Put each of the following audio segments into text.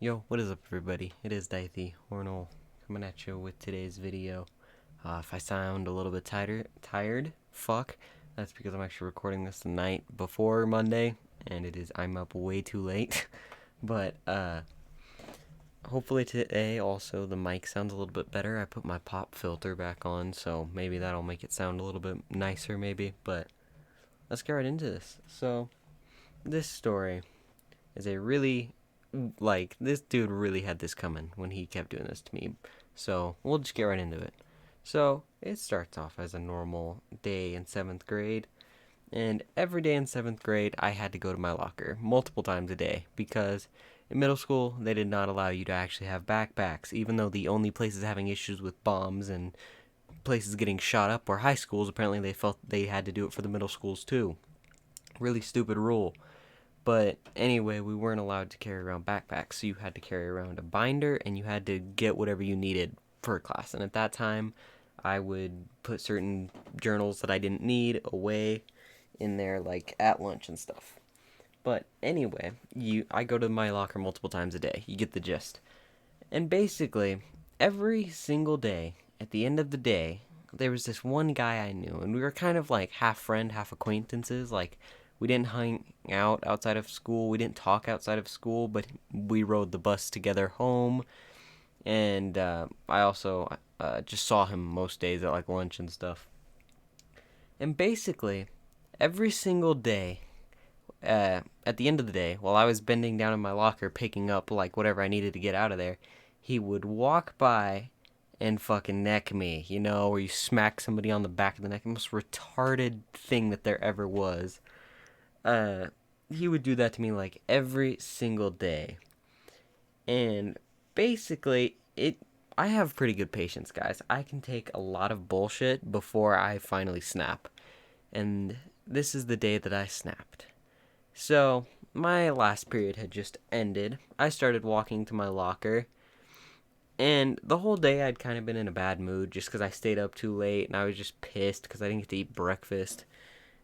Yo, what is up, everybody? It is Dythy Hornell coming at you with today's video. If I sound a little bit tired, fuck. That's because I'm actually recording this the night before Monday, and I'm up way too late. But hopefully today also the mic sounds a little bit better. I put my pop filter back on, so maybe that'll make it sound a little bit nicer, maybe. But let's get right into this. So this story is a really this dude really had this coming when he kept doing this to me. So we'll just get right into it. So it starts off as a normal day in seventh grade, and every day in seventh grade I had to go to my locker multiple times a day because in middle school they did not allow you to actually have backpacks, even though the only places having issues with bombs and places getting shot up were high schools. Apparently they felt they had to do it for the middle schools too. Really stupid rule. But anyway, we weren't allowed to carry around backpacks, so you had to carry around a binder and you had to get whatever you needed for class. And at that time, I would put certain journals that I didn't need away in there, like at lunch and stuff. But anyway, I go to my locker multiple times a day. You get the gist. And basically, every single day, at the end of the day, there was this one guy I knew, and we were kind of like half friend, half acquaintances. Like, we didn't hang out outside of school, we didn't talk outside of school, but we rode the bus together home. And I also just saw him most days at like lunch and stuff. And basically, every single day, at the end of the day, while I was bending down in my locker picking up like whatever I needed to get out of there, he would walk by and fucking neck me. You know, where you smack somebody on the back of the neck. The most retarded thing that there ever was. Uh, he would do that to me like every single day. And basically, I have pretty good patience, guys. I can take a lot of bullshit before I finally snap. And this is the day that I snapped. So, my last period had just ended. I started walking to my locker, and the whole day I'd kind of been in a bad mood just because I stayed up too late and I was just pissed because I didn't get to eat breakfast.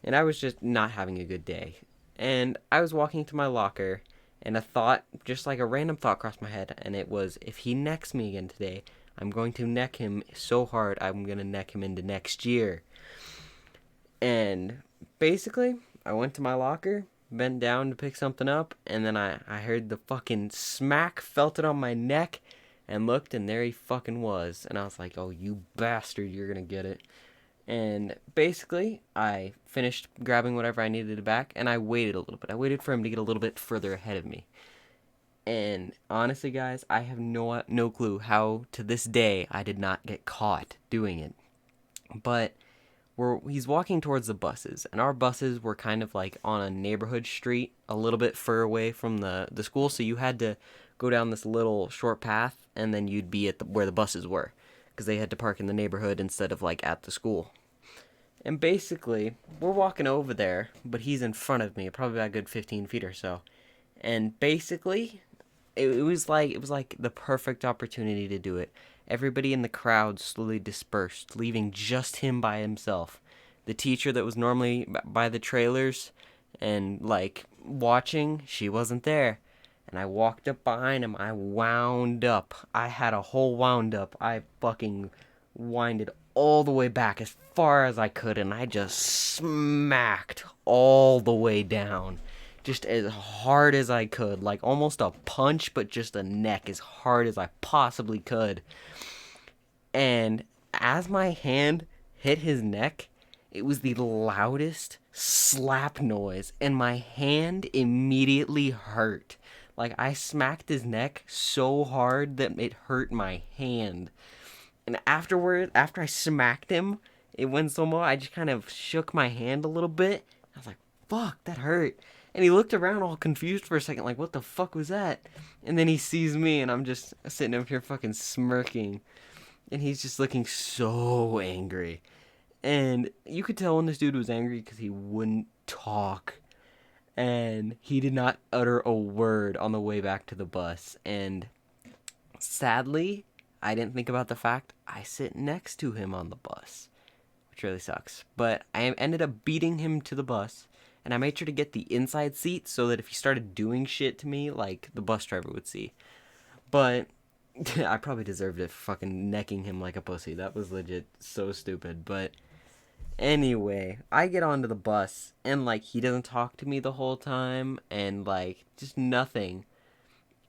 And I was just not having a good day. And I was walking to my locker, and a thought, just like a random thought, crossed my head, and it was, if he necks me again today, I'm going to neck him so hard I'm going to neck him into next year. And basically, I went to my locker, bent down to pick something up, and then I heard the fucking smack, felt it on my neck, and looked, and there he fucking was. And I was like, oh, you bastard, you're gonna get it. And basically, I finished grabbing whatever I needed back, and I waited a little bit. I waited for him to get a little bit further ahead of me. And honestly, guys, I have no clue how to this day I did not get caught doing it. But he's walking towards the buses, and our buses were kind of like on a neighborhood street a little bit further away from the school, so you had to go down this little short path and then you'd be at where the buses were because they had to park in the neighborhood instead of like at the school. And basically, we're walking over there, but he's in front of me, probably about a good 15 feet or so. And basically, it was like the perfect opportunity to do it. Everybody in the crowd slowly dispersed, leaving just him by himself. The teacher that was normally by the trailers and like watching, she wasn't there. And I walked up behind him. I wound up. I had a whole wound up. I fucking winded all the way back as far as I could, and I just smacked all the way down just as hard as I could, like almost a punch, but just a neck as hard as I possibly could. And as my hand hit his neck, it was the loudest slap noise, and my hand immediately hurt. Like, I smacked his neck so hard that it hurt my hand. And afterward, after I smacked him, it went so much, I just kind of shook my hand a little bit. I was like, fuck, that hurt. And he looked around all confused for a second, like, what the fuck was that? And then he sees me, and I'm just sitting up here fucking smirking. And he's just looking so angry. And you could tell when this dude was angry because he wouldn't talk. And he did not utter a word on the way back to the bus. And sadly, I didn't think about the fact I sit next to him on the bus, which really sucks. But I ended up beating him to the bus, and I made sure to get the inside seat so that if he started doing shit to me, like, the bus driver would see. But I probably deserved it for fucking necking him like a pussy. That was legit so stupid. But anyway, I get onto the bus and like he doesn't talk to me the whole time and like just nothing.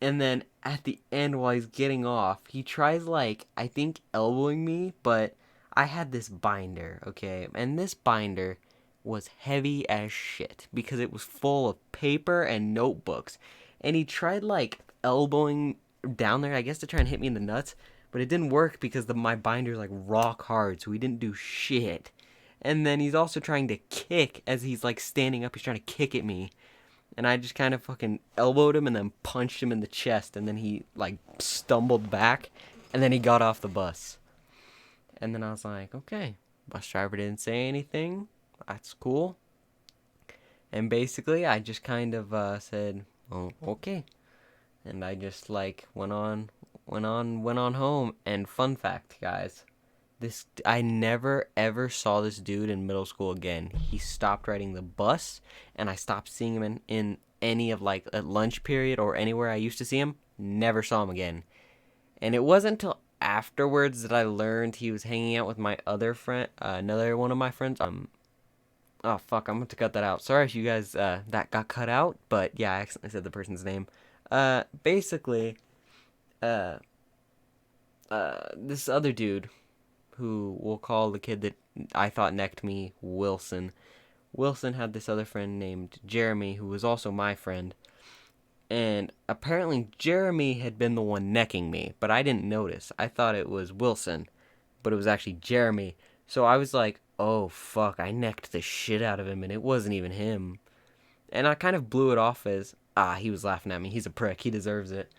And then at the end while he's getting off, he tries like I think elbowing me, but I had this binder, okay? And this binder was heavy as shit because it was full of paper and notebooks. And he tried like elbowing down there, I guess to try and hit me in the nuts, but it didn't work because my binder's like rock hard, so he didn't do shit. And then he's also trying to kick as he's like standing up, he's trying to kick at me, and I just kind of fucking elbowed him and then punched him in the chest, and then he like stumbled back, and then he got off the bus. And then I was like, okay, bus driver didn't say anything. That's cool. And basically, I just kind of said, "Oh, okay," and I just like went on home. And fun fact, guys, this I never ever saw this dude in middle school again. He stopped riding the bus, and I stopped seeing him in any of like at lunch period or anywhere I used to see him. Never saw him again. And it wasn't until afterwards that I learned he was hanging out with my other friend, another one of my friends. Oh fuck, I'm going to cut that out. Sorry if you guys that got cut out, but yeah, I accidentally said the person's name. Basically, uh, this other dude who we'll call the kid that I thought necked me Wilson. Wilson had this other friend named Jeremy who was also my friend. And apparently Jeremy had been the one necking me, but I didn't notice. I thought it was Wilson, but it was actually Jeremy. So I was like, oh fuck, I necked the shit out of him and it wasn't even him. And I kind of blew it off as, he was laughing at me. He's a prick. He deserves it.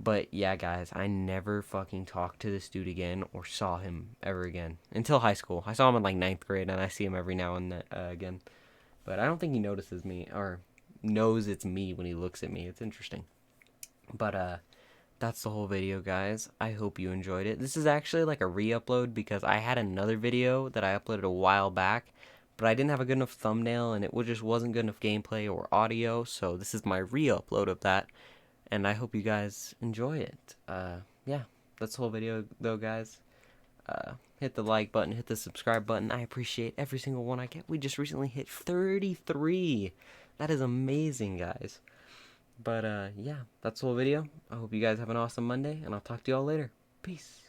But yeah, guys, I never fucking talked to this dude again or saw him ever again until high school. I saw him in like ninth grade, and I see him every now and then again. But I don't think he notices me or knows it's me when he looks at me. It's interesting. But that's the whole video, guys. I hope you enjoyed it. This is actually like a re-upload because I had another video that I uploaded a while back, but I didn't have a good enough thumbnail and it just wasn't good enough gameplay or audio. So this is my re-upload of that, and I hope you guys enjoy it. Yeah, that's the whole video, though, guys. Hit the like button, hit the subscribe button. I appreciate every single one I get. We just recently hit 33. That is amazing, guys. But, yeah, that's the whole video. I hope you guys have an awesome Monday, and I'll talk to y'all later. Peace.